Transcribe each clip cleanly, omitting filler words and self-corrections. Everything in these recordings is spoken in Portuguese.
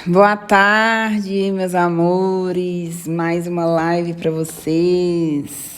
Boa tarde, meus amores. Mais uma live para vocês.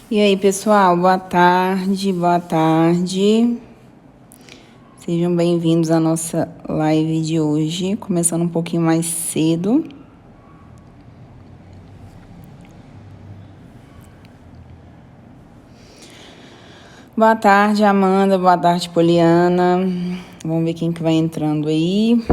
E aí, pessoal, boa tarde, boa tarde. Sejam bem-vindos à nossa live de hoje, começando um pouquinho mais cedo. Boa tarde, Amanda, boa tarde, Poliana. Vamos ver quem que vai entrando aí.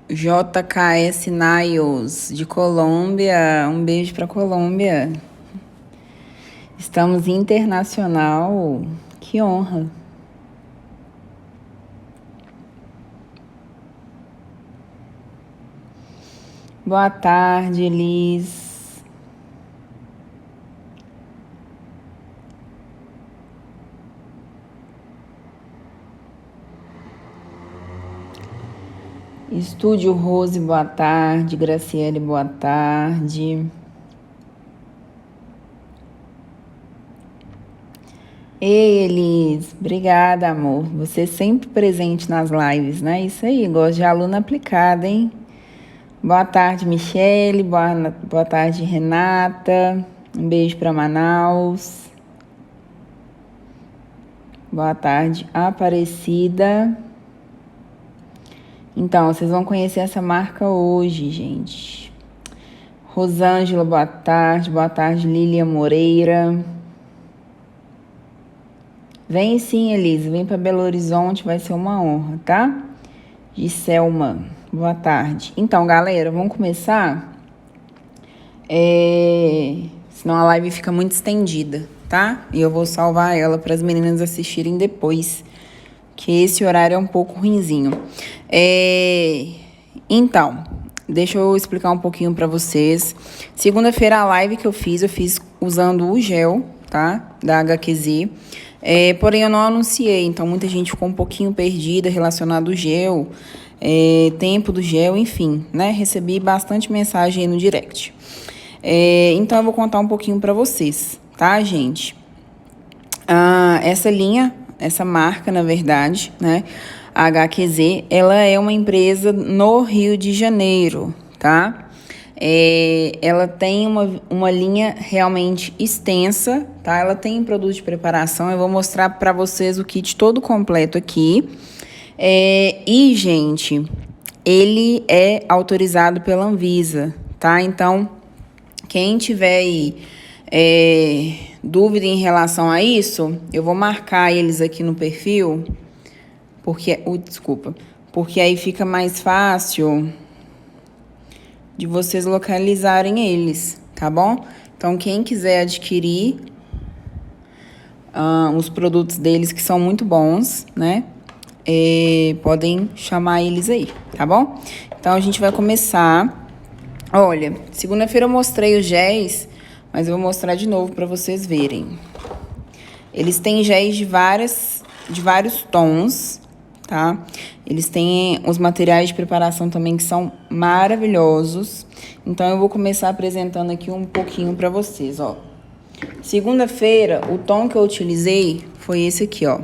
JKS Niles, de Colômbia. Um beijo para Colômbia. Estamos internacional. Que honra. Boa tarde, Elis. Estúdio Rose, boa tarde. Graciele, boa tarde. Ei, Elis, obrigada, amor. Você sempre presente nas lives, né? Isso aí, gosto de aluna aplicada, hein? Boa tarde, Michele. Boa tarde, Renata. Um beijo para Manaus. Boa tarde, Aparecida. Então, vocês vão conhecer essa marca hoje, gente. Rosângela, boa tarde. Boa tarde, Lília Moreira. Vem sim, Elisa. Vem para Belo Horizonte, vai ser uma honra, tá? Giselma, boa tarde. Então, galera, vamos começar? Senão a live fica muito estendida, tá? E eu vou salvar ela para as meninas assistirem depois, que esse horário é um pouco ruinzinho. Então, deixa eu explicar um pouquinho para vocês. Segunda-feira, a live que eu fiz usando o gel, tá? Da HQZ. Porém, eu não anunciei, então muita gente ficou um pouquinho perdida relacionado ao gel, tempo do gel, enfim, né? Recebi bastante mensagem aí no direct. Então, eu vou contar um pouquinho para vocês, tá, gente? Essa linha, essa marca, na verdade, né? A HQZ, ela é uma empresa no Rio de Janeiro, tá? Ela tem uma linha realmente extensa, tá? Ela tem produto de preparação, eu vou mostrar para vocês o kit todo completo aqui. E, gente, ele é autorizado pela Anvisa, tá? Então, quem tiver aí dúvida em relação a isso, eu vou marcar eles aqui no perfil, porque aí fica mais fácil de vocês localizarem eles, tá bom? Então, quem quiser adquirir os produtos deles, que são muito bons, né? Podem chamar eles aí, tá bom? Então, a gente vai começar. Olha, segunda-feira eu mostrei os géis, mas eu vou mostrar de novo para vocês verem. Eles têm géis de vários tons, tá? Eles têm os materiais de preparação também que são maravilhosos. Então, eu vou começar apresentando aqui um pouquinho para vocês, ó. Segunda-feira, o tom que eu utilizei foi esse aqui, ó.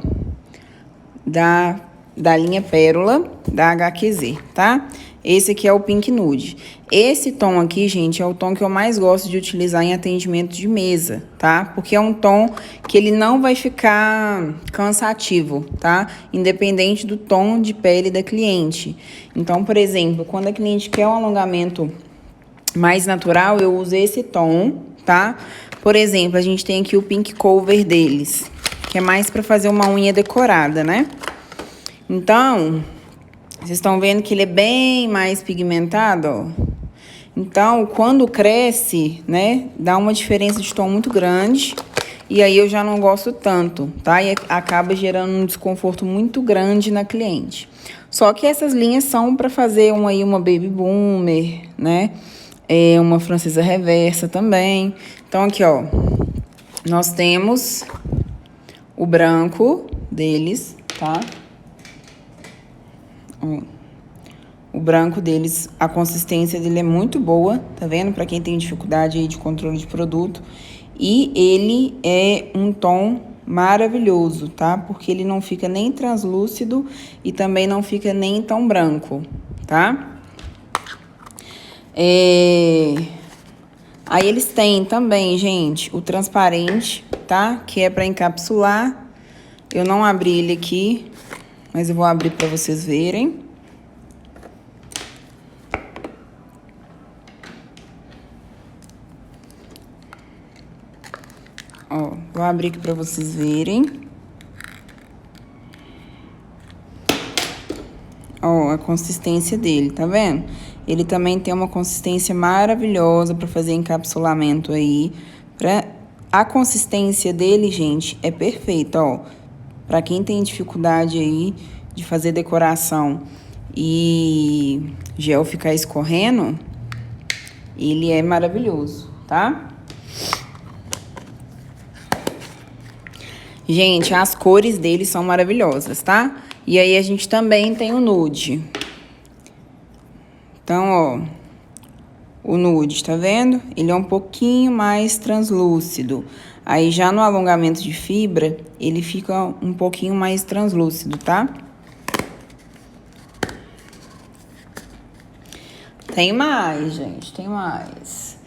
Da linha Pérola, da HQZ, tá? Esse aqui é o Pink Nude. Esse tom aqui, gente, é o tom que eu mais gosto de utilizar em atendimento de mesa, tá? Porque é um tom que ele não vai ficar cansativo, tá? Independente do tom de pele da cliente. Então, por exemplo, quando a cliente quer um alongamento mais natural, eu uso esse tom, tá? Por exemplo, a gente tem aqui o Pink Cover deles, que é mais para fazer uma unha decorada, né? Então, Vocês estão vendo que ele é bem mais pigmentado, ó. Então, quando cresce, né, dá uma diferença de tom muito grande. E aí eu já não gosto tanto, tá? E acaba gerando um desconforto muito grande na cliente. Só que essas linhas são para fazer uma Baby Boomer, né? Uma francesa reversa também. Então, aqui, ó, nós temos o branco deles, tá? O branco deles, a consistência dele é muito boa, tá vendo? Para quem tem dificuldade aí de controle de produto. E ele é um tom maravilhoso, tá? Porque ele não fica nem translúcido e também não fica nem tão branco, tá? Aí eles têm também, gente, o transparente, tá? Que é para encapsular. Eu não abri ele aqui, mas eu vou abrir para vocês verem. Ó, vou abrir aqui para vocês verem. Ó, a consistência dele, tá vendo? Ele também tem uma consistência maravilhosa para fazer encapsulamento aí. A consistência dele, gente, é perfeita, ó. Para quem tem dificuldade aí de fazer decoração e gel ficar escorrendo, ele é maravilhoso, tá? Gente, as cores dele são maravilhosas, tá? E aí a gente também tem o nude. Então, ó, o nude, tá vendo? Ele é um pouquinho mais translúcido. Aí já no alongamento de fibra, ele fica um pouquinho mais translúcido, tá? Tem mais, gente, tem mais.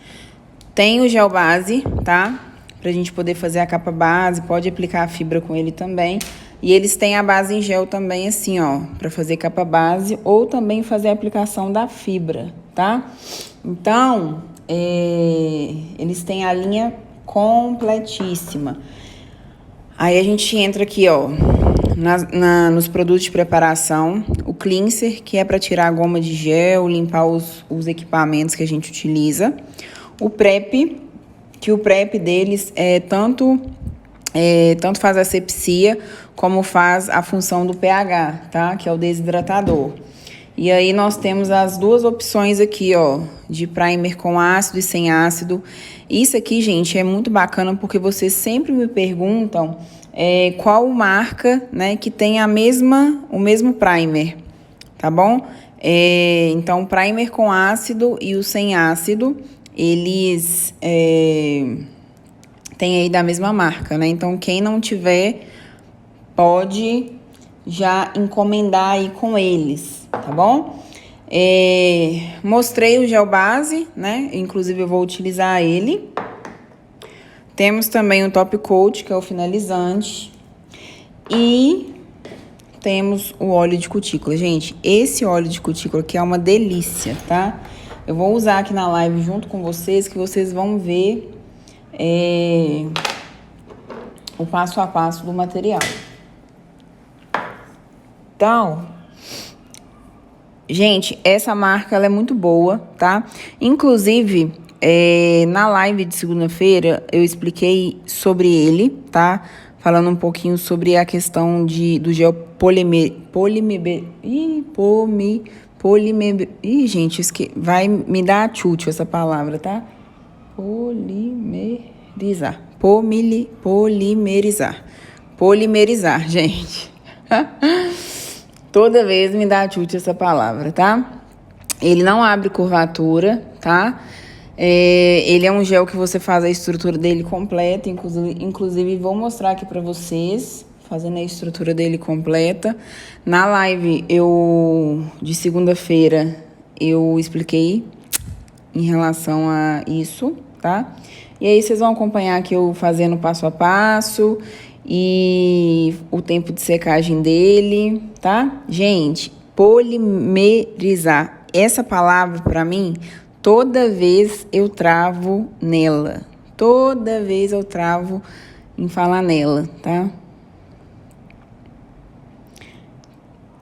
Tem o gel base, tá? Pra gente poder fazer a capa base, pode aplicar a fibra com ele também. E eles têm a base em gel também, assim, ó, pra fazer capa base ou também fazer a aplicação da fibra, tá? Então, eles têm a linha completíssima. Aí a gente entra aqui, ó, nos produtos de preparação, o cleanser, que é para tirar a goma de gel, limpar os equipamentos que a gente utiliza. O prep, que o prep deles tanto faz asepsia como faz a função do pH, tá? Que é o desidratador. E aí nós temos as duas opções aqui, ó, de primer com ácido e sem ácido. Isso aqui, gente, é muito bacana porque vocês sempre me perguntam qual marca, né, que tem o mesmo primer, tá bom? Então, o primer com ácido e o sem ácido, eles têm aí da mesma marca, né? Então, quem não tiver, pode já encomendar aí com eles, tá bom? Mostrei o gel base, né? Inclusive, eu vou utilizar ele. Temos também o top coat, que é o finalizante. E temos o óleo de cutícula. Gente, esse óleo de cutícula aqui é uma delícia, tá? Eu vou usar aqui na live junto com vocês, que vocês vão ver o passo a passo do material. Então, gente, essa marca ela é muito boa, tá? Inclusive, na live de segunda-feira, eu expliquei sobre ele, tá? Falando um pouquinho sobre a questão do gel gente, vai me dar chute essa palavra, tá? Polimerizar. Polimerizar, gente. Toda vez me dá chute essa palavra, tá? Ele não abre curvatura, tá? Ele é um gel que você faz a estrutura dele completa, inclusive vou mostrar aqui pra vocês, fazendo a estrutura dele completa. Na live de segunda-feira eu expliquei em relação a isso, tá? E aí vocês vão acompanhar aqui eu fazendo passo a passo e o tempo de secagem dele, tá? Gente, polimerizar, essa palavra pra mim, toda vez eu travo nela. Toda vez eu travo em falar nela, tá?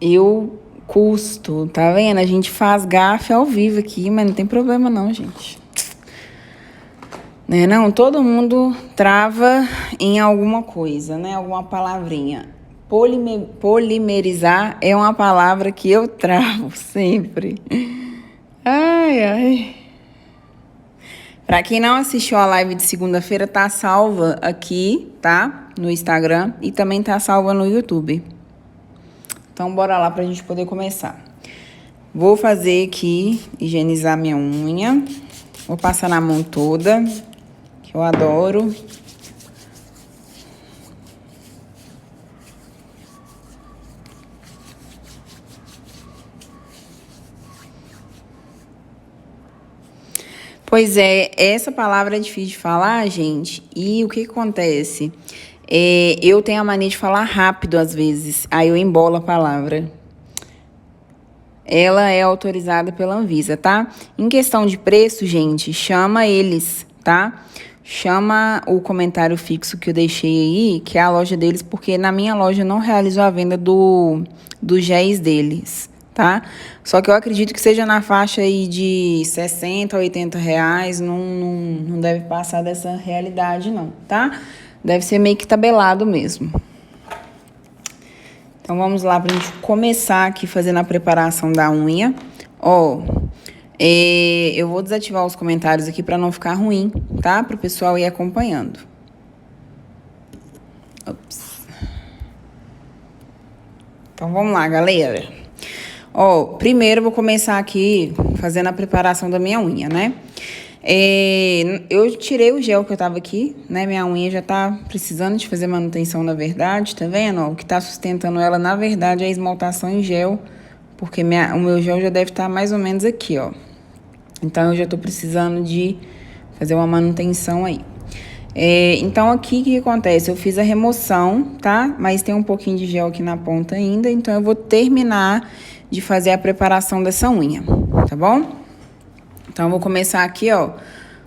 Eu custo, tá vendo? A gente faz gafe ao vivo aqui, mas não tem problema não, gente. Né, não, todo mundo trava em alguma coisa, né? Alguma palavrinha. Polimerizar é uma palavra que eu travo sempre. Ai, ai. Pra quem não assistiu a live de segunda-feira, tá salva aqui, tá? No Instagram e também tá salva no YouTube. Então, bora lá pra gente poder começar. Vou fazer aqui, higienizar minha unha. Vou passar na mão toda, que eu adoro. Pois é, essa palavra é difícil de falar, gente. E o que acontece? Eu tenho a mania de falar rápido às vezes, aí eu embolo a palavra. Ela é autorizada pela Anvisa, tá? Em questão de preço, gente, chama eles, tá? Chama o comentário fixo que eu deixei aí, que é a loja deles, porque na minha loja eu não realizo a venda do géis deles, tá? Só que eu acredito que seja na faixa aí de 60 a 80 reais, não deve passar dessa realidade não, tá? Deve ser meio que tabelado mesmo. Então, vamos lá pra gente começar aqui fazendo a preparação da unha. Ó, eu vou desativar os comentários aqui pra não ficar ruim, tá? Pro pessoal ir acompanhando. Ops. Então, vamos lá, galera. Ó, primeiro eu vou começar aqui fazendo a preparação da minha unha, né? Eu tirei o gel que eu tava aqui, né? Minha unha já tá precisando de fazer manutenção, na verdade, tá vendo? Ó, o que tá sustentando ela, na verdade, é a esmaltação em gel, porque o meu gel já deve estar mais ou menos aqui, ó. Então, eu já tô precisando de fazer uma manutenção aí. Então, aqui, o que acontece? Eu fiz a remoção, tá? Mas tem um pouquinho de gel aqui na ponta ainda, então eu vou terminar de fazer a preparação dessa unha, tá bom? Então, eu vou começar aqui, ó,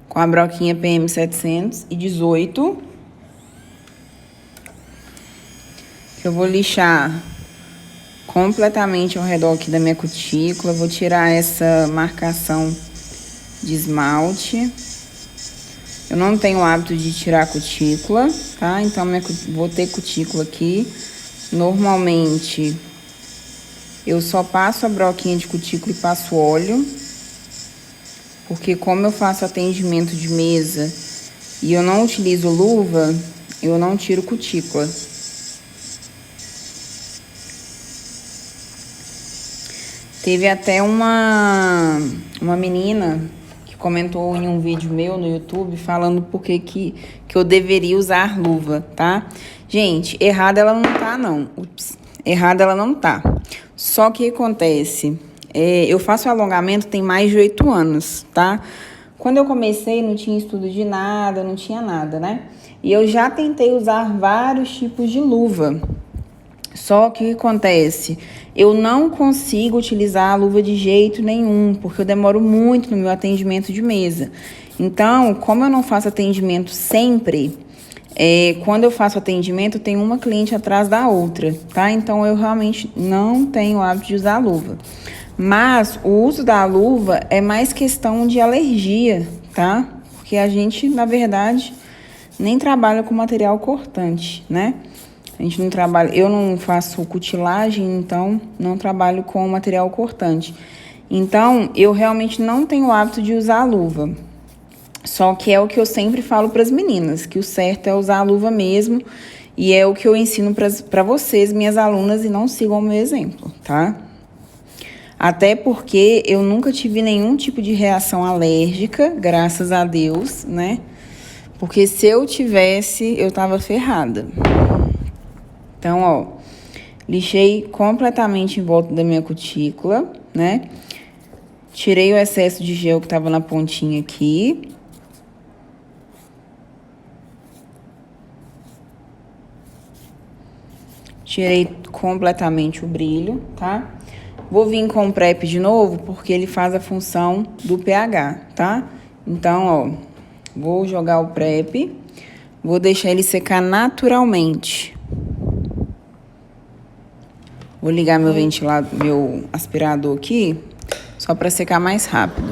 com a broquinha PM 718. Que eu vou lixar completamente ao redor aqui da minha cutícula. Vou tirar essa marcação de esmalte. Eu não tenho o hábito de tirar a cutícula, tá? Então, vou ter cutícula aqui. Normalmente, eu só passo a broquinha de cutícula e passo óleo. Porque como eu faço atendimento de mesa e eu não utilizo luva, eu não tiro cutícula. Teve até uma menina que comentou em um vídeo meu no YouTube falando por que eu deveria usar luva, tá? Gente, errada ela não tá, não. Ups, errada ela não tá. Só que o que acontece? Eu faço alongamento tem mais de 8 anos, tá? Quando eu comecei, não tinha estudo de nada, não tinha nada, né? E eu já tentei usar vários tipos de luva. Só que o que acontece? Eu não consigo utilizar a luva de jeito nenhum, porque eu demoro muito no meu atendimento de mesa. Então, como eu não faço atendimento sempre, quando eu faço atendimento, eu tenho uma cliente atrás da outra, tá? Então, eu realmente não tenho o hábito de usar a luva. Mas o uso da luva é mais questão de alergia, tá? Porque a gente, na verdade, nem trabalha com material cortante, né? A gente não trabalha, eu não faço cutilagem, então não trabalho com material cortante. Então, eu realmente não tenho o hábito de usar a luva. Só que é o que eu sempre falo para as meninas, que o certo é usar a luva mesmo. E é o que eu ensino para vocês, minhas alunas, e não sigam o meu exemplo, tá? Até porque eu nunca tive nenhum tipo de reação alérgica, graças a Deus, né? Porque se eu tivesse, eu tava ferrada. Então, ó, lixei completamente em volta da minha cutícula, né? Tirei o excesso de gel que tava na pontinha aqui. Tirei completamente o brilho, tá? Vou vir com o PrEP de novo, porque ele faz a função do pH, tá? Então, ó, vou jogar o PrEP, vou deixar ele secar naturalmente. Vou ligar meu ventilador, meu aspirador aqui, só para secar mais rápido.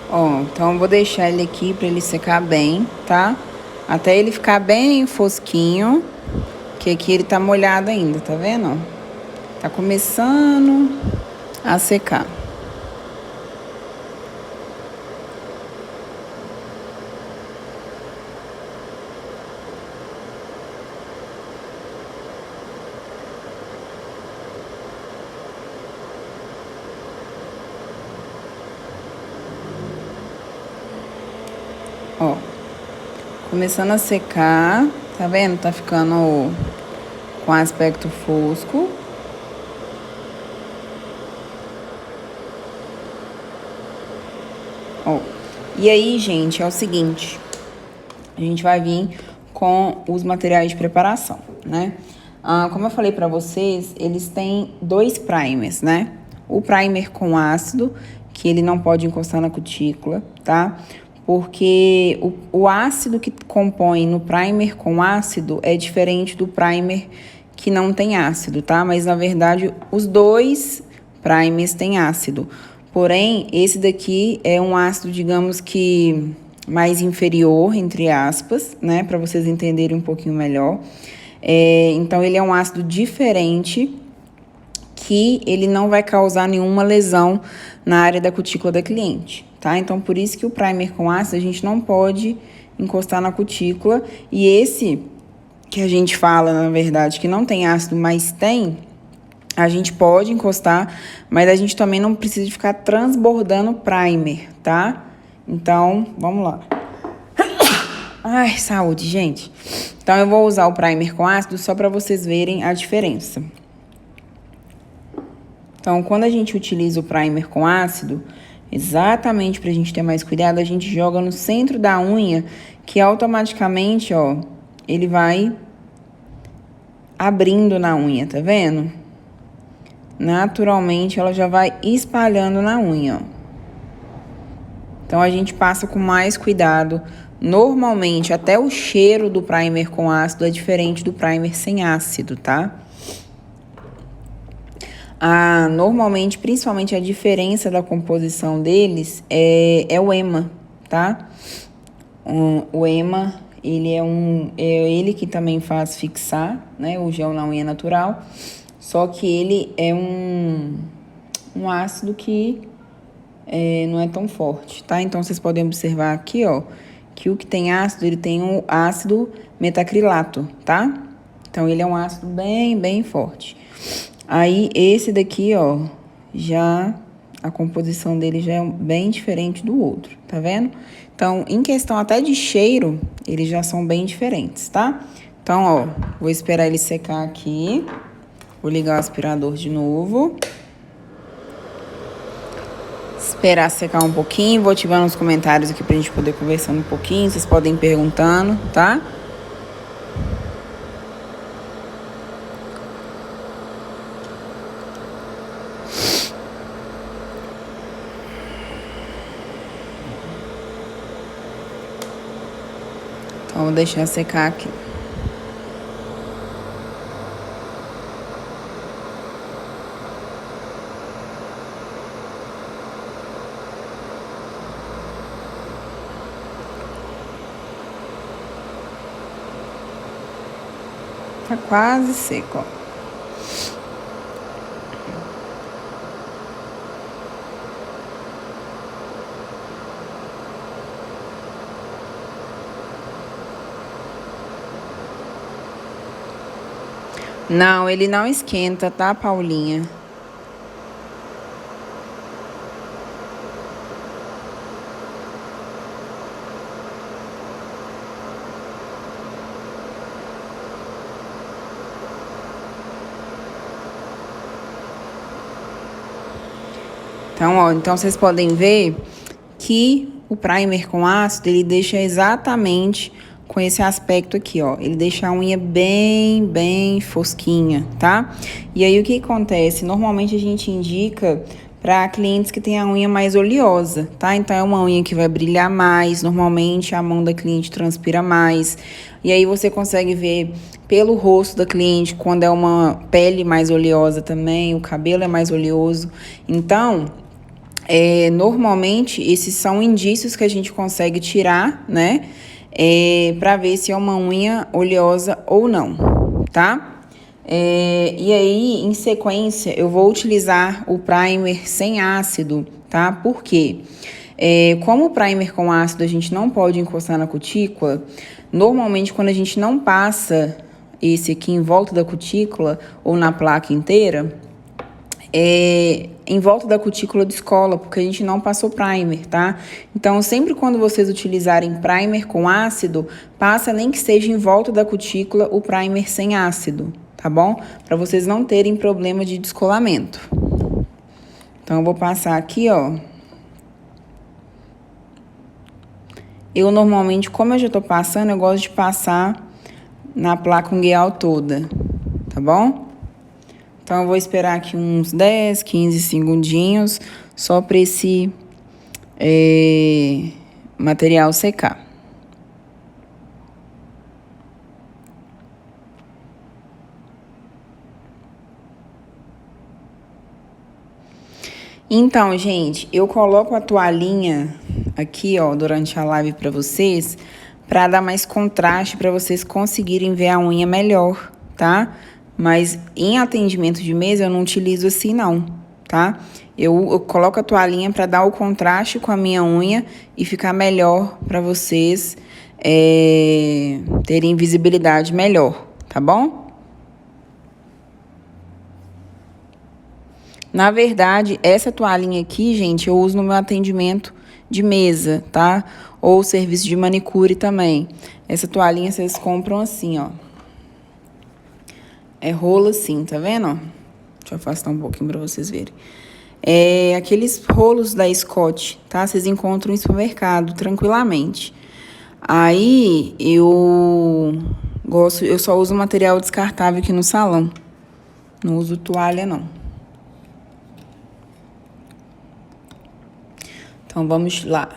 Ó, então eu vou deixar ele aqui pra ele secar bem, tá? Até ele ficar bem fosquinho, que aqui ele tá molhado ainda, tá vendo? Tá começando a secar. Ó, começando a secar, tá vendo? Tá ficando com aspecto fosco. Ó, e aí, gente, é o seguinte, a gente vai vir com os materiais de preparação, né? Como eu falei pra vocês, eles têm 2 primers, né? O primer com ácido, que ele não pode encostar na cutícula, tá? Porque o ácido que compõe no primer com ácido é diferente do primer que não tem ácido, tá? Mas, na verdade, os 2 primers têm ácido. Porém, esse daqui é um ácido, digamos que mais inferior, entre aspas, né? Para vocês entenderem um pouquinho melhor. Então, ele é um ácido diferente que ele não vai causar nenhuma lesão na área da cutícula da cliente, tá? Então, por isso que o primer com ácido a gente não pode encostar na cutícula. E esse que a gente fala, na verdade, que não tem ácido, mas tem, a gente pode encostar, mas a gente também não precisa de ficar transbordando o primer, tá? Então, vamos lá. Ai, saúde, gente. Então, eu vou usar o primer com ácido só para vocês verem a diferença. Então, quando a gente utiliza o primer com ácido, exatamente pra gente ter mais cuidado, a gente joga no centro da unha, que automaticamente, ó, ele vai abrindo na unha, tá vendo? Naturalmente, ela já vai espalhando na unha, ó. Então, a gente passa com mais cuidado. Normalmente, até o cheiro do primer com ácido é diferente do primer sem ácido, tá? Normalmente, principalmente a diferença da composição deles é o EMA, tá? O EMA, ele é ele que também faz fixar, né, o gel na unha natural, só que ele é um ácido que não é tão forte, tá? Então, vocês podem observar aqui, ó, que o que tem ácido, ele tem o ácido metacrilato, tá? Então, ele é um ácido bem, bem forte. Aí, esse daqui, ó, já a composição dele já é bem diferente do outro, tá vendo? Então, em questão até de cheiro, eles já são bem diferentes, tá? Então, ó, vou esperar ele secar aqui. Vou ligar o aspirador de novo. Esperar secar um pouquinho. Vou ativar nos comentários aqui pra gente poder conversando um pouquinho. Vocês podem ir perguntando, tá? Então, vou deixar secar aqui. Tá quase seco, ó. Não, ele não esquenta, tá, Paulinha? Então, ó, então vocês podem ver que o primer com ácido, ele deixa exatamente com esse aspecto aqui, ó. Ele deixa a unha bem fosquinha, tá? E aí, o que acontece? Normalmente, a gente indica para clientes que têm a unha mais oleosa, tá? Então, é uma unha que vai brilhar mais. Normalmente, a mão da cliente transpira mais. E aí, você consegue ver pelo rosto da cliente, quando é uma pele mais oleosa também, o cabelo é mais oleoso. Então, normalmente, esses são indícios que a gente consegue tirar, né? Para ver se é uma unha oleosa ou não, tá? E aí, em sequência, eu vou utilizar o primer sem ácido, tá? Por quê? Como o primer com ácido a gente não pode encostar na cutícula, normalmente quando a gente não passa esse aqui em volta da cutícula ou na placa inteira, em volta da cutícula descola, porque a gente não passou primer, tá? Então, sempre quando vocês utilizarem primer com ácido, passa nem que seja em volta da cutícula o primer sem ácido, tá bom? Para vocês não terem problema de descolamento. Então, eu vou passar aqui, ó. Eu normalmente, como eu já tô passando, eu gosto de passar na placa ungueal toda, tá bom? Então, eu vou esperar aqui uns 10, 15 segundinhos, só para esse material secar. Então, gente, eu coloco a toalhinha aqui, ó, durante a live para vocês, para dar mais contraste, para vocês conseguirem ver a unha melhor, tá? Mas em atendimento de mesa eu não utilizo assim não, tá? Eu coloco a toalhinha para dar o contraste com a minha unha e ficar melhor para vocês terem visibilidade melhor, tá bom? Na verdade, essa toalhinha aqui, gente, eu uso no meu atendimento de mesa, tá? Ou serviço de manicure também. Essa toalhinha vocês compram assim, ó. É rolo assim, tá vendo? Deixa eu afastar um pouquinho pra vocês verem. Aqueles rolos da Scott, tá? Vocês encontram em supermercado tranquilamente. Aí eu só uso material descartável aqui no salão. Não uso toalha, não. Então, vamos lá.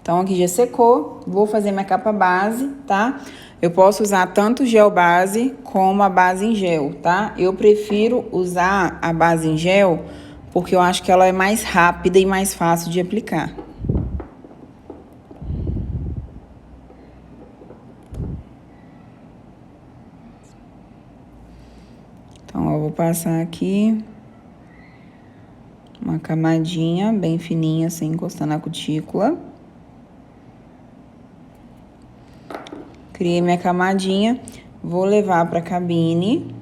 Então, aqui já secou. Vou fazer minha capa base, tá? Eu posso usar tanto gel base como a base em gel, tá? Eu prefiro usar a base em gel porque eu acho que ela é mais rápida e mais fácil de aplicar. Então, eu vou passar aqui uma camadinha bem fininha, sem encostar na cutícula. Criei minha camadinha, vou levar para a cabine,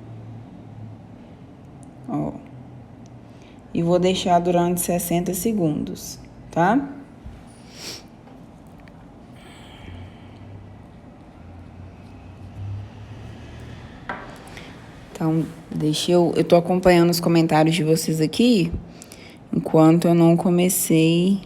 ó, e vou deixar durante 60 segundos, tá? Então, eu tô acompanhando os comentários de vocês aqui, enquanto eu não comecei.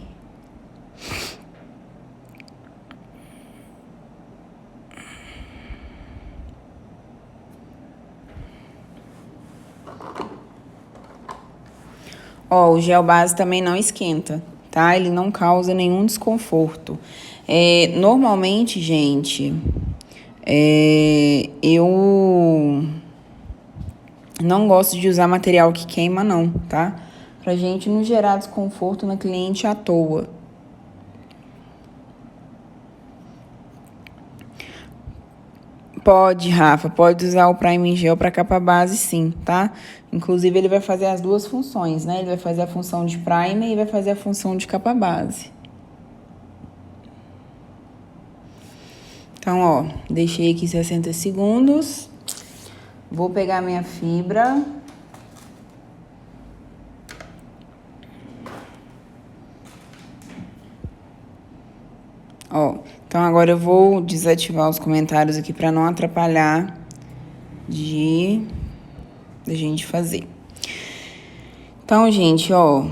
Ó, o gel base também não esquenta, tá? Ele não causa nenhum desconforto. Normalmente, gente, eu não gosto de usar material que queima, não, tá? Pra gente não gerar desconforto na cliente à toa. Pode, Rafa, pode usar o Prime Gel para capa base, sim, tá? Inclusive, ele vai fazer as duas funções, né? Ele vai fazer a função de primer e vai fazer a função de capa base. Então, ó, deixei aqui 60 segundos. Vou pegar minha fibra. Ó, então agora eu vou desativar os comentários aqui para não atrapalhar da gente fazer. Então, gente, ó,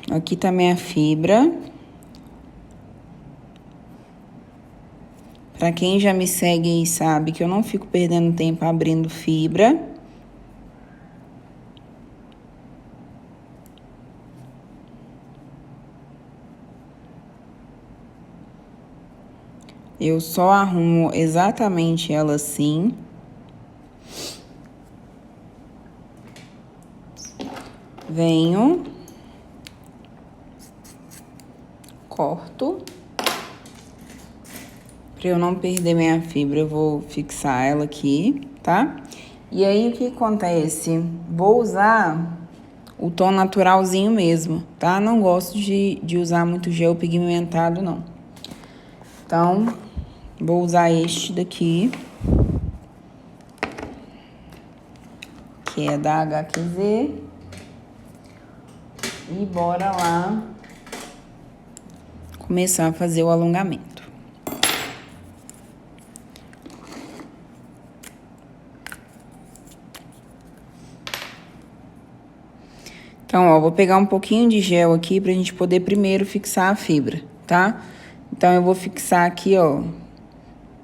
Aqui tá minha fibra. Pra quem já me segue aí sabe que eu não fico perdendo tempo abrindo fibra. Eu só arrumo exatamente ela assim. Venho, corto. Pra eu não perder minha fibra, eu vou fixar ela aqui, tá? E aí, o que acontece? Vou usar o tom naturalzinho mesmo, tá? Não gosto de usar muito gel pigmentado, não. Então, vou usar este daqui, que é da HQZ. E bora lá começar a fazer o alongamento. Então, ó, vou pegar um pouquinho de gel aqui pra gente poder primeiro fixar a fibra, tá? Então, eu vou fixar aqui, ó,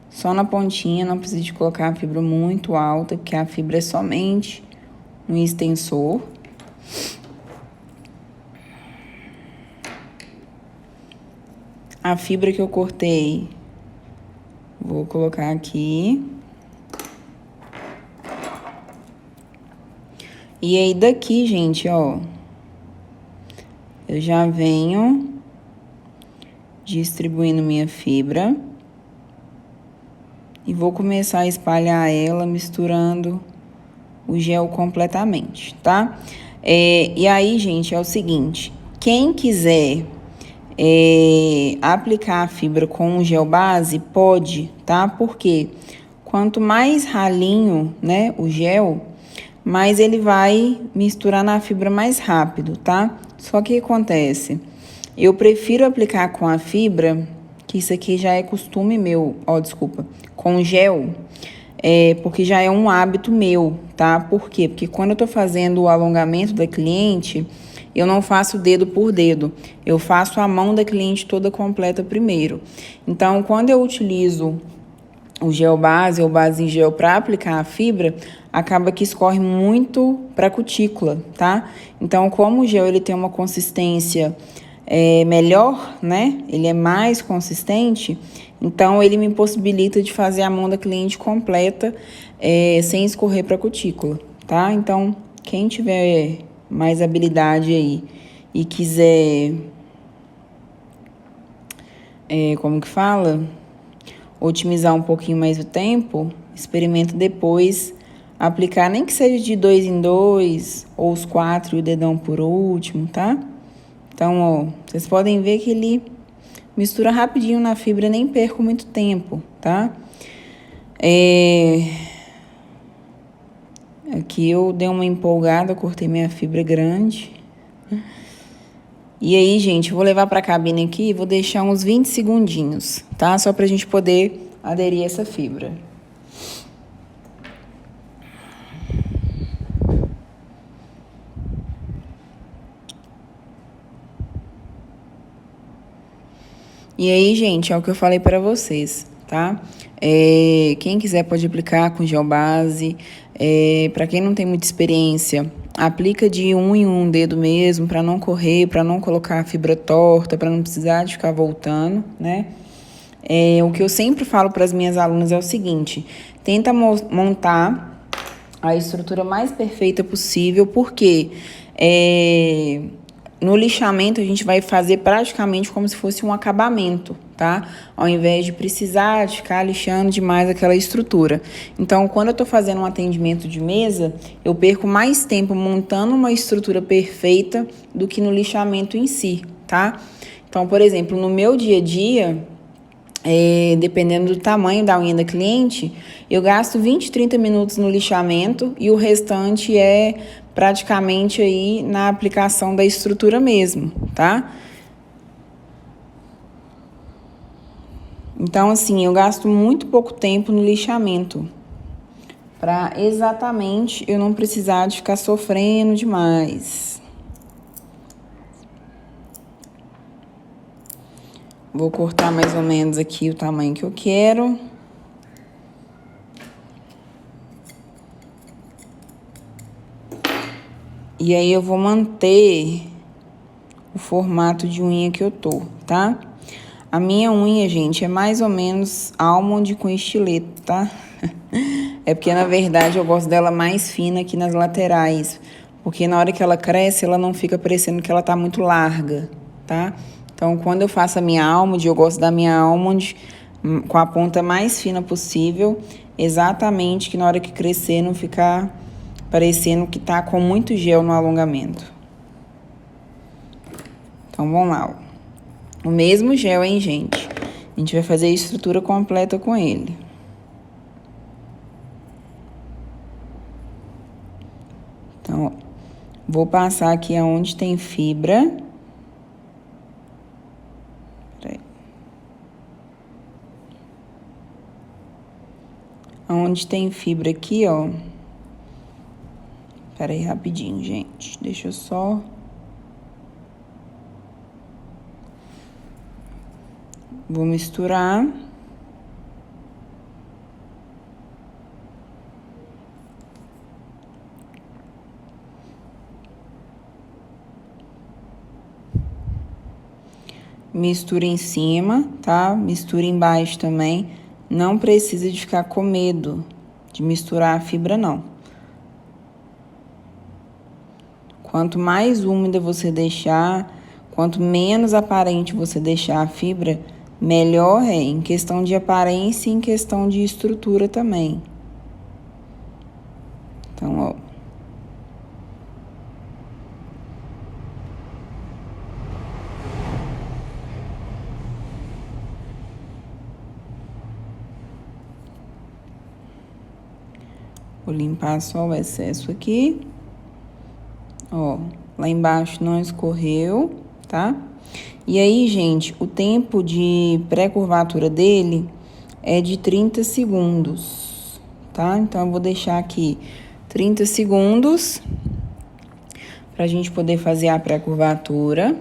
só na pontinha, não precisa de colocar a fibra muito alta, porque a fibra é somente um extensor. A fibra que eu cortei, vou colocar aqui. E aí, daqui, gente, ó, eu já venho distribuindo minha fibra. E vou começar a espalhar ela, misturando o gel completamente, tá? E aí, gente, é o seguinte, quem quiser aplicar a fibra com o gel base, pode, tá? Porque quanto mais ralinho, né, o gel, mais ele vai misturar na fibra mais rápido, tá? Só que o que acontece? Eu prefiro aplicar com a fibra, que isso aqui já é costume meu, ó, desculpa, com gel, porque já é um hábito meu, tá? Por quê? Porque quando eu tô fazendo o alongamento da cliente, eu não faço dedo por dedo, eu faço a mão da cliente toda completa primeiro. Então, quando eu utilizo o gel base ou base em gel para aplicar a fibra, acaba que escorre muito para a cutícula, tá? Então, como o gel ele tem uma consistência melhor, né? Ele é mais consistente, então ele me possibilita de fazer a mão da cliente completa sem escorrer para a cutícula, tá? Então, quem tiver mais habilidade aí e quiser, como que fala? Otimizar um pouquinho mais o tempo, experimenta depois aplicar, nem que seja de 2 em 2, ou os 4 e o dedão por último, tá? Então, ó, vocês podem ver que ele mistura rapidinho na fibra, nem perco muito tempo, tá? Aqui eu dei uma empolgada, cortei minha fibra grande. E aí, gente, eu vou levar pra cabine aqui e vou deixar uns 20 segundinhos, tá? Só pra gente poder aderir essa fibra. E aí, gente, é o que eu falei para vocês, tá? Quem quiser pode aplicar com gel base. Para quem não tem muita experiência, aplica de um em um dedo mesmo, para não correr, para não colocar a fibra torta, para não precisar de ficar voltando, né? O que eu sempre falo para as minhas alunas é o seguinte: tenta montar a estrutura mais perfeita possível, porque no lixamento a gente vai fazer praticamente como se fosse um acabamento, tá? Ao invés de precisar de ficar lixando demais aquela estrutura. Então, quando eu tô fazendo um atendimento de mesa, eu perco mais tempo montando uma estrutura perfeita do que no lixamento em si, tá? Então, por exemplo, no meu dia a dia, dependendo do tamanho da unha da cliente, eu gasto 20, 30 minutos no lixamento e o restante é praticamente aí na aplicação da estrutura mesmo, tá? Então, assim, eu gasto muito pouco tempo no lixamento, para exatamente eu não precisar de ficar sofrendo demais. Vou cortar mais ou menos aqui o tamanho que eu quero. E aí, eu vou manter o formato de unha que eu tô, tá? A minha unha, gente, é mais ou menos almond com estileto, tá? É porque, na verdade, eu gosto dela mais fina aqui nas laterais. Porque na hora que ela cresce, ela não fica parecendo que ela tá muito larga, tá? Então, quando eu faço a minha almond, eu gosto da minha almond com a ponta mais fina possível. Exatamente que na hora que crescer não ficar parecendo que tá com muito gel no alongamento. Então, vamos lá, ó. O mesmo gel, hein, gente? A gente vai fazer a estrutura completa com ele. Então, ó, vou passar aqui aonde tem fibra. Peraí. Aonde tem fibra aqui, ó. Peraí, rapidinho, gente. Deixa eu só... Vou misturar. Mistura em cima, tá? Mistura embaixo também. Não precisa de ficar com medo de misturar a fibra, não. Quanto mais úmida você deixar, quanto menos aparente você deixar a fibra, melhor é, em questão de aparência e em questão de estrutura também. Então, ó. Vou limpar só o excesso aqui. Ó, lá embaixo não escorreu, tá? E aí, gente, o tempo de pré-curvatura dele é de 30 segundos, tá? Então, eu vou deixar aqui 30 segundos pra gente poder fazer a pré-curvatura.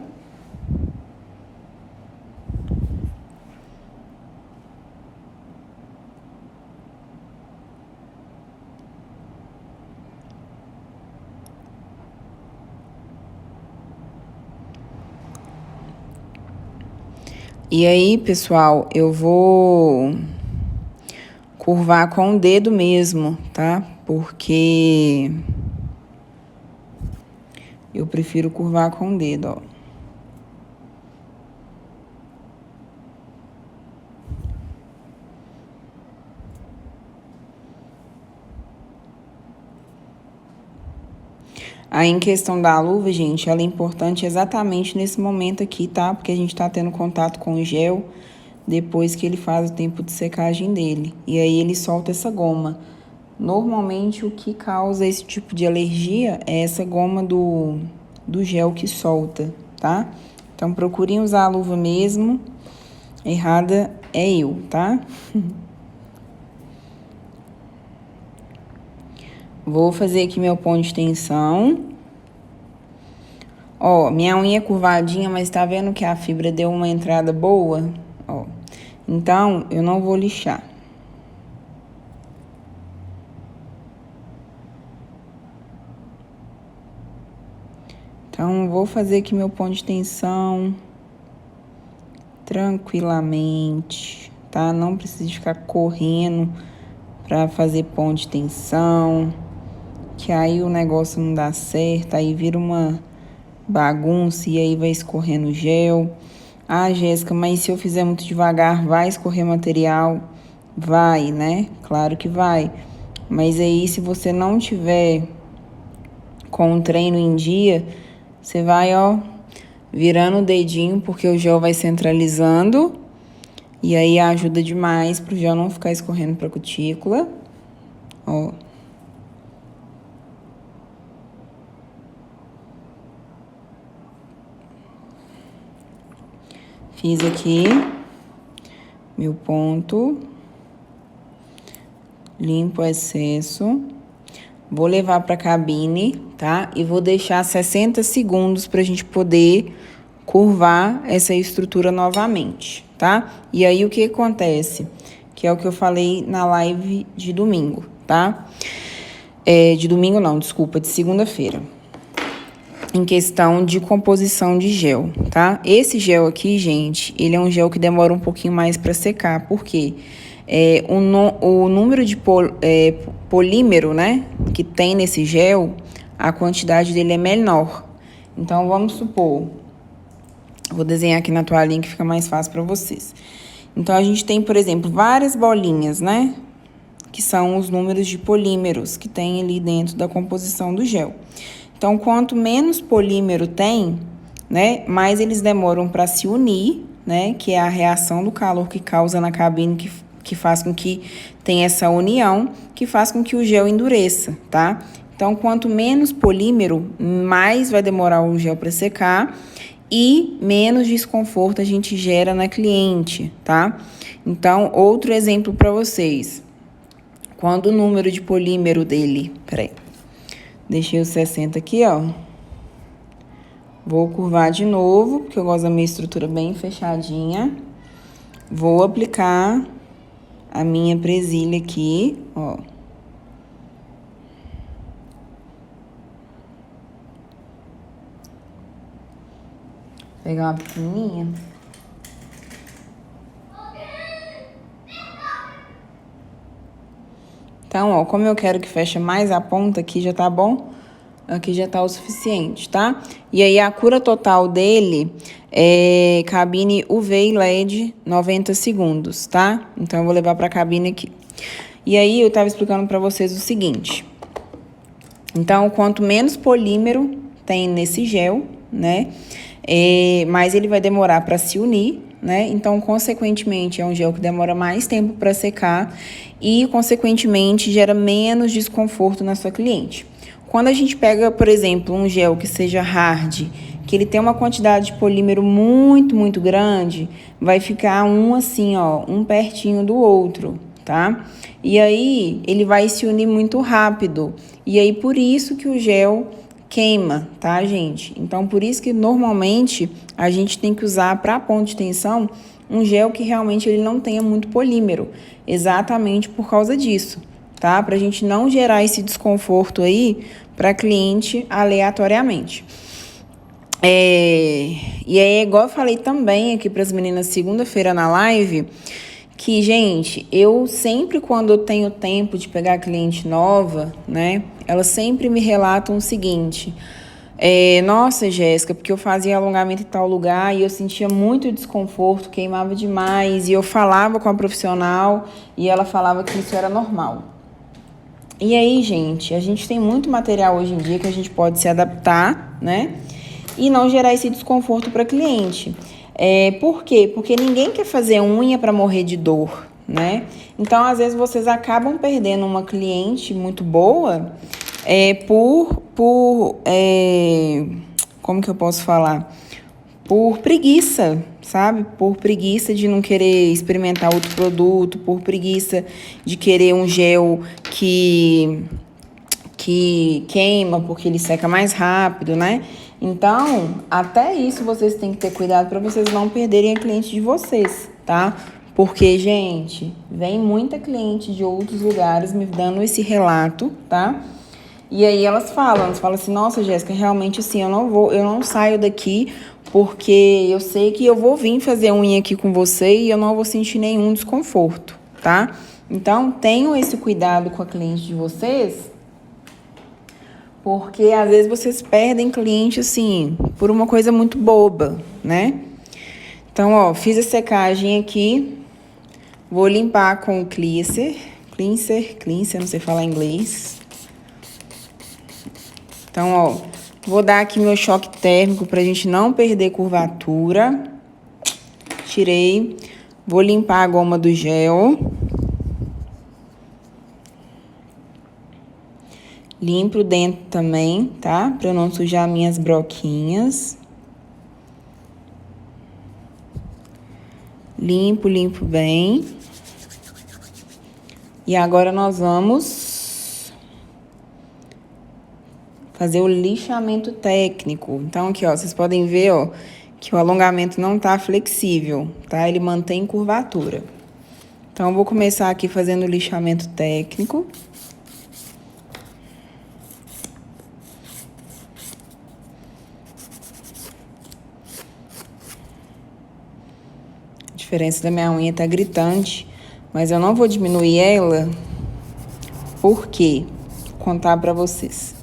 E aí, pessoal, eu vou curvar com o dedo mesmo, tá? Porque eu prefiro curvar com o dedo, ó. Aí, em questão da luva, gente, ela é importante exatamente nesse momento aqui, tá? Porque a gente tá tendo contato com o gel depois que ele faz o tempo de secagem dele. E aí, ele solta essa goma. Normalmente, o que causa esse tipo de alergia é essa goma do gel que solta, tá? Então, procurem usar a luva mesmo. Errada é eu, tá? Vou fazer aqui meu ponto de tensão. Ó, minha unha é curvadinha, mas tá vendo que a fibra deu uma entrada boa? Ó, então, eu não vou lixar. Então, vou fazer aqui meu ponto de tensão tranquilamente, tá? Não precisa ficar correndo pra fazer ponto de tensão, que aí o negócio não dá certo, aí vira uma bagunça e aí vai escorrendo gel. Ah, Jéssica, mas se eu fizer muito devagar, vai escorrer material? Vai, né? Claro que vai. Mas aí, se você não tiver com o treino em dia, você vai, ó, virando o dedinho, porque o gel vai centralizando. E aí ajuda demais pro gel não ficar escorrendo pra cutícula. Ó. Fiz aqui meu ponto. Limpo o excesso. Vou levar pra cabine, tá? E vou deixar 60 segundos pra gente poder curvar essa estrutura novamente, tá? E aí, o que acontece? Que é o que eu falei na live de domingo, tá? De domingo não, desculpa, de segunda-feira. Em questão de composição de gel, tá? Esse gel aqui, gente, ele é um gel que demora um pouquinho mais para secar, porque o número de polímero, né, que tem nesse gel, a quantidade dele é menor. Então, vamos supor, vou desenhar aqui na toalhinha que fica mais fácil para vocês. Então, a gente tem, por exemplo, várias bolinhas, né, que são os números de polímeros que tem ali dentro da composição do gel. Então, quanto menos polímero tem, né, mais eles demoram para se unir, né, que é a reação do calor que causa na cabine, que faz com que tenha essa união, que faz com que o gel endureça, tá? Então, quanto menos polímero, mais vai demorar o gel para secar e menos desconforto a gente gera na cliente, tá? Então, outro exemplo para vocês. Quando o número de polímero dele... Peraí. Deixei o 60 aqui, ó. Vou curvar de novo, porque eu gosto da minha estrutura bem fechadinha. Vou aplicar a minha presilha aqui, ó. Vou pegar uma pequenininha. Então, ó, como eu quero que feche mais a ponta aqui, já tá bom? Aqui já tá o suficiente, tá? E aí, a cura total dele é cabine UV e LED 90 segundos, tá? Então, eu vou levar pra cabine aqui. E aí, eu tava explicando pra vocês o seguinte. Então, quanto menos polímero tem nesse gel, né? Mais ele vai demorar pra se unir, né? Então, consequentemente, é um gel que demora mais tempo para secar e, consequentemente, gera menos desconforto na sua cliente. Quando a gente pega, por exemplo, um gel que seja hard, que ele tem uma quantidade de polímero muito, muito grande, vai ficar um assim, ó, um pertinho do outro, tá? E aí, ele vai se unir muito rápido. E aí, por isso que o gel queima, tá, gente? Então, por isso que normalmente a gente tem que usar para ponto de tensão um gel que realmente ele não tenha muito polímero, exatamente por causa disso, tá? Pra gente não gerar esse desconforto aí para cliente aleatoriamente. E aí, igual eu falei também aqui para as meninas segunda-feira na live, que, gente, eu sempre, quando eu tenho tempo de pegar cliente nova, né, elas sempre me relatam o seguinte: nossa, Jéssica, porque eu fazia alongamento em tal lugar e eu sentia muito desconforto, queimava demais, e eu falava com a profissional e ela falava que isso era normal. E aí, gente, a gente tem muito material hoje em dia que a gente pode se adaptar, né, e não gerar esse desconforto para cliente. Por quê? Porque ninguém quer fazer unha para morrer de dor, né? Então, às vezes, vocês acabam perdendo uma cliente muito boa como que eu posso falar? Por preguiça, sabe? Por preguiça de não querer experimentar outro produto, por preguiça de querer um gel que queima porque ele seca mais rápido, né? Então, até isso vocês têm que ter cuidado para vocês não perderem a cliente de vocês, tá? Porque, gente, vem muita cliente de outros lugares me dando esse relato, tá? E aí elas falam assim: nossa, Jéssica, realmente assim, eu não saio daqui porque eu sei que eu vou vir fazer unha aqui com você e eu não vou sentir nenhum desconforto, tá? Então, tenham esse cuidado com a cliente de vocês, porque às vezes vocês perdem cliente, assim, por uma coisa muito boba, né? Então, ó, fiz a secagem aqui. Vou limpar com o cleanser, não sei falar inglês. Então, ó, vou dar aqui meu choque térmico pra gente não perder curvatura. Tirei. Vou limpar a goma do gel. Limpo o dentro também, tá? Pra eu não sujar minhas broquinhas. Limpo bem. E agora nós vamos fazer o lixamento técnico. Então, aqui, ó, vocês podem ver, ó, que o alongamento não tá flexível, tá? Ele mantém curvatura. Então, eu vou começar aqui fazendo o lixamento técnico. A diferença da minha unha tá gritante, mas eu não vou diminuir ela, porque vou contar pra vocês.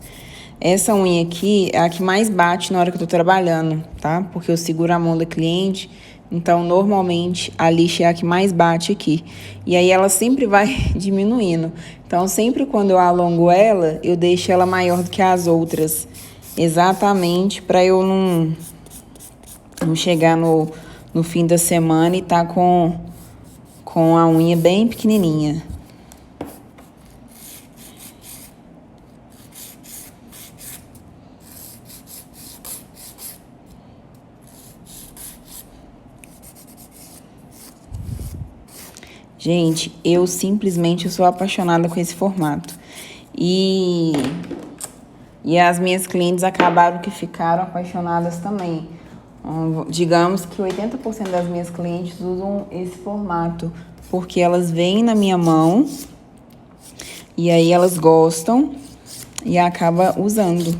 Essa unha aqui é a que mais bate na hora que eu tô trabalhando, tá? Porque eu seguro a mão da cliente, então normalmente a lixa é a que mais bate aqui. E aí ela sempre vai diminuindo. Então sempre quando eu alongo ela, eu deixo ela maior do que as outras. Exatamente para eu não chegar no fim da semana e tá com a unha bem pequenininha. Gente, eu simplesmente sou apaixonada com esse formato. E as minhas clientes acabaram que ficaram apaixonadas também. Digamos que 80% das minhas clientes usam esse formato, porque elas vêm na minha mão e aí elas gostam e acabam usando.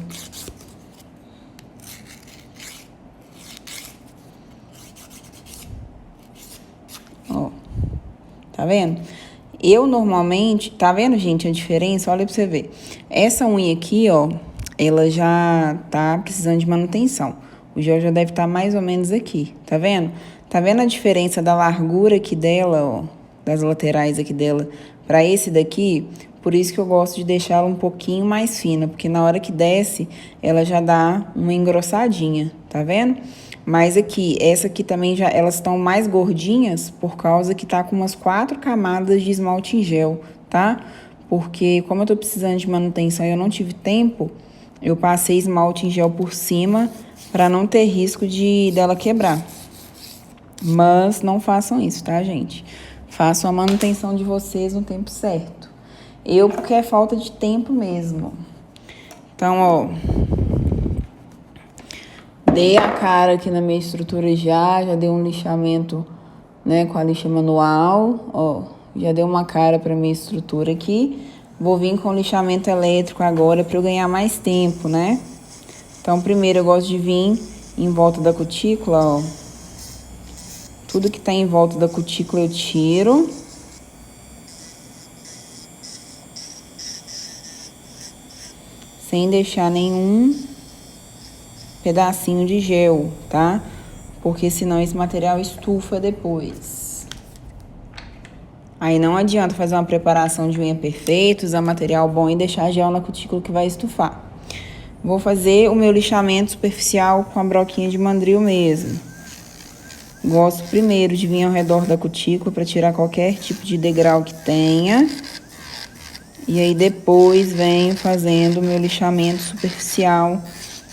Ó, tá vendo? Eu normalmente, tá vendo, gente, a diferença? Olha pra você ver. Essa unha aqui, ó, ela já tá precisando de manutenção. O gel já deve estar mais ou menos aqui, tá vendo? Tá vendo a diferença da largura aqui dela, ó, das laterais aqui dela, pra esse daqui? Por isso que eu gosto de deixá-la um pouquinho mais fina, porque na hora que desce, ela já dá uma engrossadinha, tá vendo? Mas aqui, essa aqui também já, elas estão mais gordinhas por causa que tá com umas 4 camadas de esmalte em gel, tá? Porque como eu tô precisando de manutenção e eu não tive tempo, eu passei esmalte em gel por cima para não ter risco dela quebrar. Mas não façam isso, tá, gente? Façam a manutenção de vocês no tempo certo. Eu, porque é falta de tempo mesmo. Então, ó, dei a cara aqui na minha estrutura já dei um lixamento, né, com a lixa manual, ó, já dei uma cara pra minha estrutura aqui. Vou vir com o lixamento elétrico agora pra eu ganhar mais tempo, né? Então, primeiro eu gosto de vir em volta da cutícula, ó. Tudo que tá em volta da cutícula eu tiro. Sem deixar nenhum pedacinho de gel, tá? Porque senão esse material estufa depois. Aí não adianta fazer uma preparação de unha perfeita, usar material bom e deixar gel na cutícula que vai estufar. Vou fazer o meu lixamento superficial com a broquinha de mandril mesmo. Gosto primeiro de vir ao redor da cutícula para tirar qualquer tipo de degrau que tenha. E aí depois venho fazendo o meu lixamento superficial,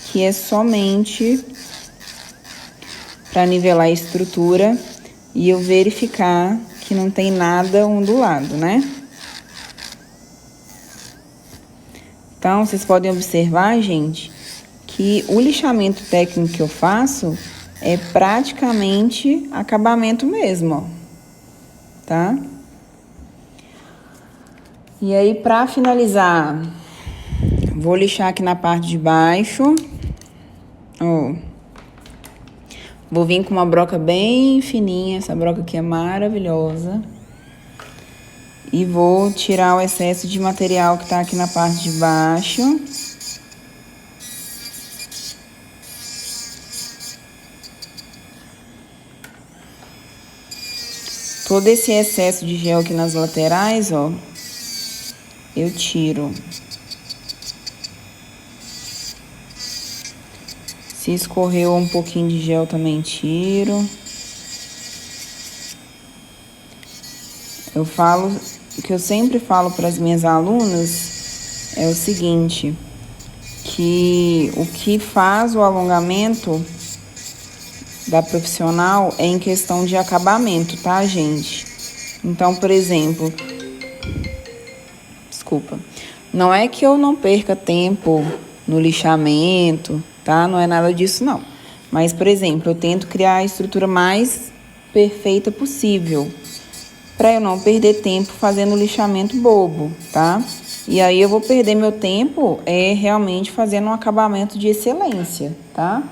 que é somente para nivelar a estrutura e eu verificar que não tem nada ondulado, né? Então, vocês podem observar, gente, que o lixamento técnico que eu faço é praticamente acabamento mesmo, ó, tá? E aí, pra finalizar, vou lixar aqui na parte de baixo, ó. Vou vir com uma broca bem fininha, essa broca aqui é maravilhosa. E vou tirar o excesso de material que tá aqui na parte de baixo. Todo esse excesso de gel aqui nas laterais, ó, eu tiro. Se escorreu um pouquinho de gel, também tiro. O que eu sempre falo para as minhas alunas é o seguinte, que o que faz o alongamento da profissional é em questão de acabamento, tá, gente? Então, por exemplo, desculpa, não é que eu não perca tempo no lixamento, tá? Não é nada disso, não. Mas, por exemplo, eu tento criar a estrutura mais perfeita possível, para eu não perder tempo fazendo lixamento bobo, tá? E aí eu vou perder meu tempo realmente fazendo um acabamento de excelência, tá?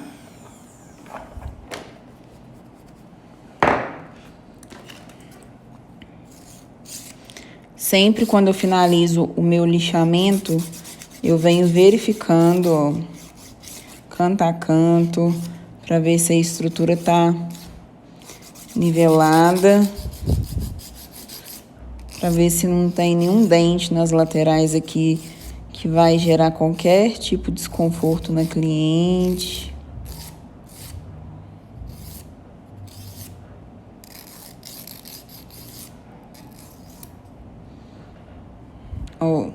Sempre quando eu finalizo o meu lixamento, eu venho verificando, ó, canto a canto, para ver se a estrutura tá nivelada, para ver se não tem nenhum dente nas laterais aqui que vai gerar qualquer tipo de desconforto na cliente. Ó.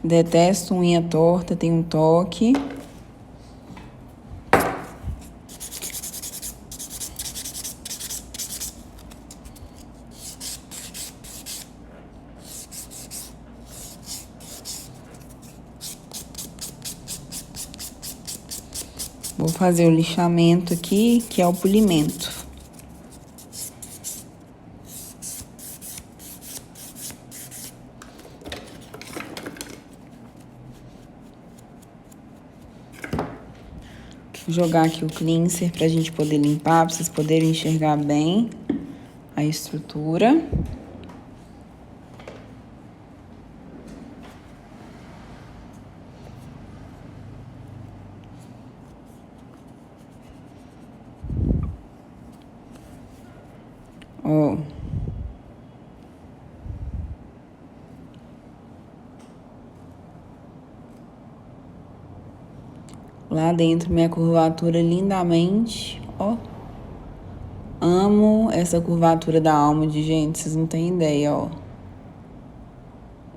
Detesto unha torta, tem um toque. Vou fazer o lixamento aqui, que é o polimento. Vou jogar aqui o cleanser pra gente poder limpar, pra vocês poderem enxergar bem a estrutura. Ó. Lá dentro, minha curvatura lindamente, ó. Amo essa curvatura da almond, gente, vocês não têm ideia, ó.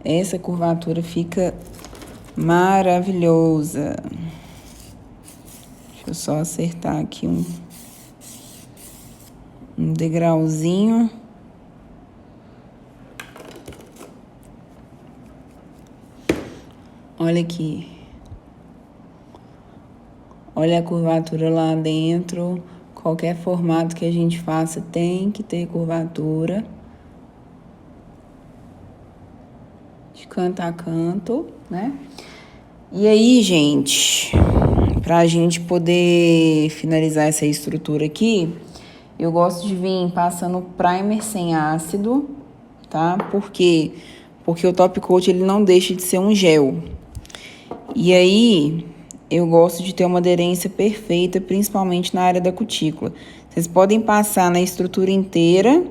Essa curvatura fica maravilhosa. Deixa eu só acertar aqui um degrauzinho. Olha aqui. Olha a curvatura lá dentro. Qualquer formato que a gente faça tem que ter curvatura. De canto a canto, né? E aí, gente, pra gente poder finalizar essa estrutura aqui, eu gosto de vir passando primer sem ácido, tá? Por quê? Porque o top coat, ele não deixa de ser um gel. E aí, eu gosto de ter uma aderência perfeita, principalmente na área da cutícula. Vocês podem passar na estrutura inteira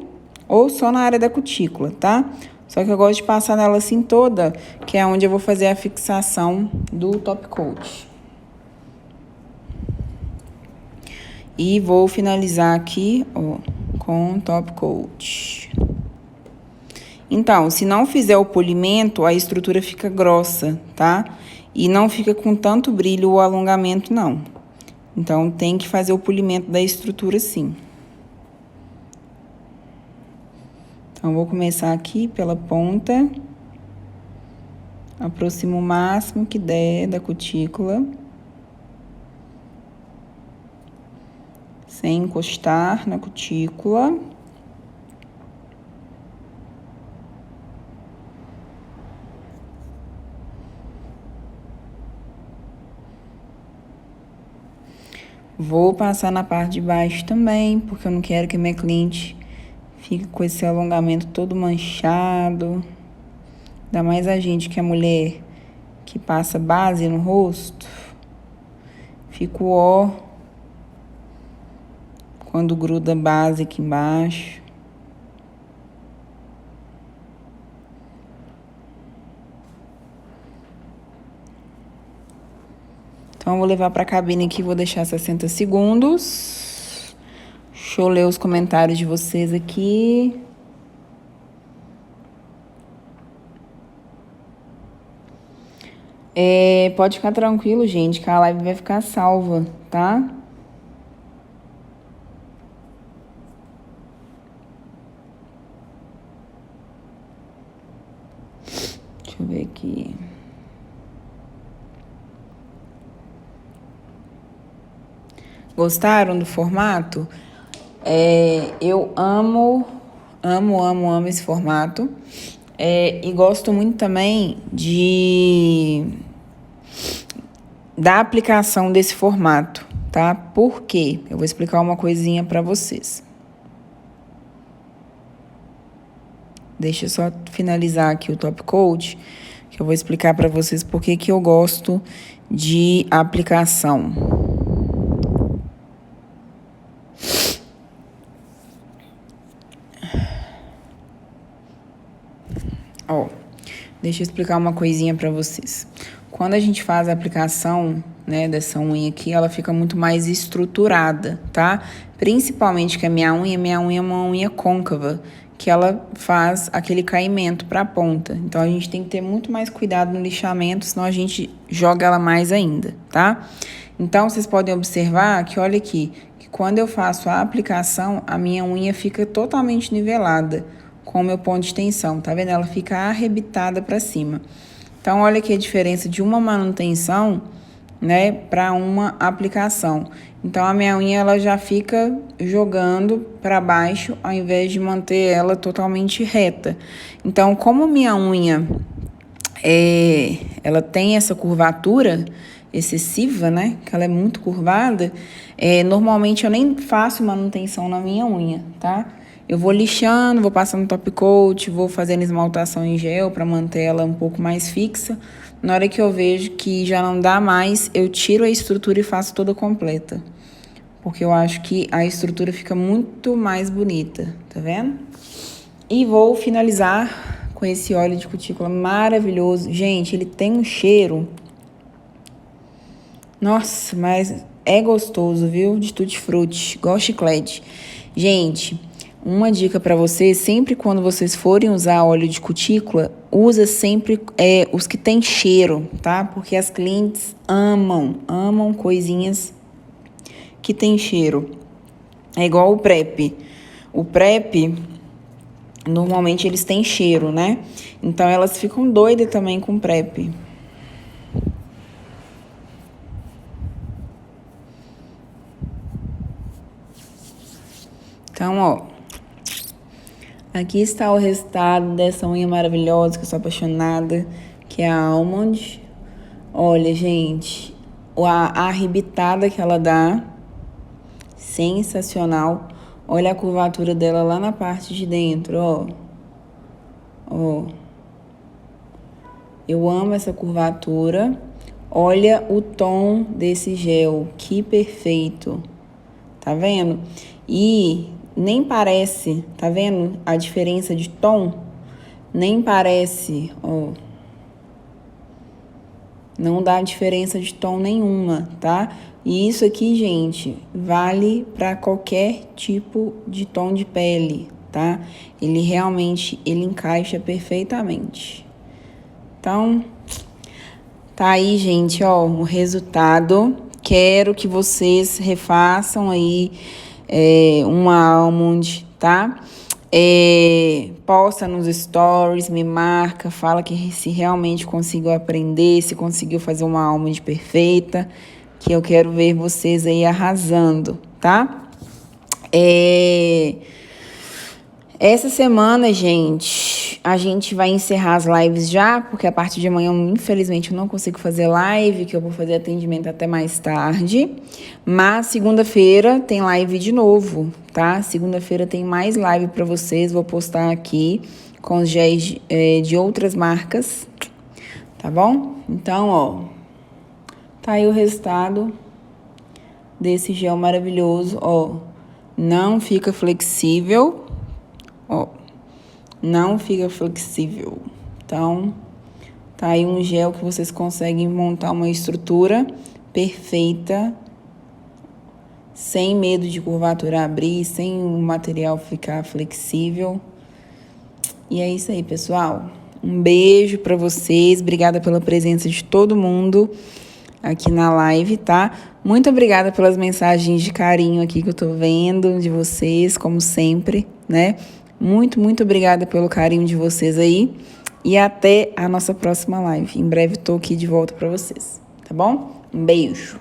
ou só na área da cutícula, tá? Só que eu gosto de passar nela assim toda, que é onde eu vou fazer a fixação do top coat. E vou finalizar aqui, ó, com top coat. Então, se não fizer o polimento, a estrutura fica grossa, tá? E não fica com tanto brilho ou alongamento, não. Então, tem que fazer o polimento da estrutura, sim. Então, vou começar aqui pela ponta. Aproximo o máximo que der da cutícula. Sem encostar na cutícula. Vou passar na parte de baixo também, porque eu não quero que a minha cliente fique com esse alongamento todo manchado. Ainda mais a gente que é mulher que passa base no rosto. Fica ó quando gruda base aqui embaixo. Então, eu vou levar pra cabine aqui, vou deixar 60 segundos. Deixa eu ler os comentários de vocês aqui. Pode ficar tranquilo, gente, que a live vai ficar salva, tá? Gostaram do formato? Eu amo, amo, amo, amo esse formato. E gosto muito também da aplicação desse formato, tá? Por quê? Eu vou explicar uma coisinha para vocês. Deixa eu só finalizar aqui o top coat, que eu vou explicar para vocês por que eu gosto de aplicação. Ó, deixa eu explicar uma coisinha para vocês. Quando a gente faz a aplicação, né, dessa unha aqui, ela fica muito mais estruturada, tá? Principalmente que a minha unha é uma unha côncava, que ela faz aquele caimento para a ponta. Então, a gente tem que ter muito mais cuidado no lixamento, senão a gente joga ela mais ainda, tá? Então, vocês podem observar que, olha aqui, que quando eu faço a aplicação, a minha unha fica totalmente nivelada com o meu ponto de tensão, tá vendo? Ela fica arrebitada para cima. Então, olha aqui a diferença de uma manutenção, né, para uma aplicação. Então, a minha unha, ela já fica jogando para baixo, ao invés de manter ela totalmente reta. Então, como minha unha, ela tem essa curvatura excessiva, né, que ela é muito curvada, normalmente eu nem faço manutenção na minha unha, tá? Eu vou lixando, vou passando top coat, vou fazendo esmaltação em gel para manter ela um pouco mais fixa. Na hora que eu vejo que já não dá mais, eu tiro a estrutura e faço toda completa. Porque eu acho que a estrutura fica muito mais bonita, tá vendo? E vou finalizar com esse óleo de cutícula maravilhoso. Gente, ele tem um cheiro... Nossa, mas é gostoso, viu? De tutti-frutti, igual chiclete. Gente... Uma dica para vocês, sempre quando vocês forem usar óleo de cutícula, usa sempre os que tem cheiro, tá? Porque as clientes amam coisinhas que tem cheiro. É igual o PrEP. O PrEP, normalmente eles têm cheiro, né? Então elas ficam doidas também com PrEP. Então, ó... Aqui está o resultado dessa unha maravilhosa que eu sou apaixonada, que é a Almond. Olha, gente, a arrebitada que ela dá, sensacional. Olha a curvatura dela lá na parte de dentro, ó. Ó. Eu amo essa curvatura. Olha o tom desse gel, que perfeito. Tá vendo? E... nem parece, tá vendo a diferença de tom? Nem parece, ó. Não dá diferença de tom nenhuma, tá? E isso aqui, gente, vale para qualquer tipo de tom de pele, tá? Ele realmente, ele encaixa perfeitamente. Então, tá aí, gente, ó, o resultado. Quero que vocês refaçam aí uma almond, tá? Posta nos stories, me marca, fala que se realmente conseguiu aprender, se conseguiu fazer uma almond perfeita, que eu quero ver vocês aí arrasando, tá? Essa semana, gente, a gente vai encerrar as lives já, porque a partir de amanhã, infelizmente, eu não consigo fazer live, que eu vou fazer atendimento até mais tarde. Mas segunda-feira tem live de novo, tá? Segunda-feira tem mais live para vocês, vou postar aqui com os géis de outras marcas, tá bom? Então, ó, tá aí o resultado desse gel maravilhoso, ó. Não fica flexível. Ó, não fica flexível. Então, tá aí um gel que vocês conseguem montar uma estrutura perfeita, sem medo de curvatura abrir, sem o material ficar flexível. E é isso aí, pessoal. Um beijo pra vocês. Obrigada pela presença de todo mundo aqui na live, tá? Muito obrigada pelas mensagens de carinho aqui que eu tô vendo de vocês, como sempre, né? Muito, muito obrigada pelo carinho de vocês aí. E até a nossa próxima live. Em breve tô aqui de volta para vocês, tá bom? Um beijo.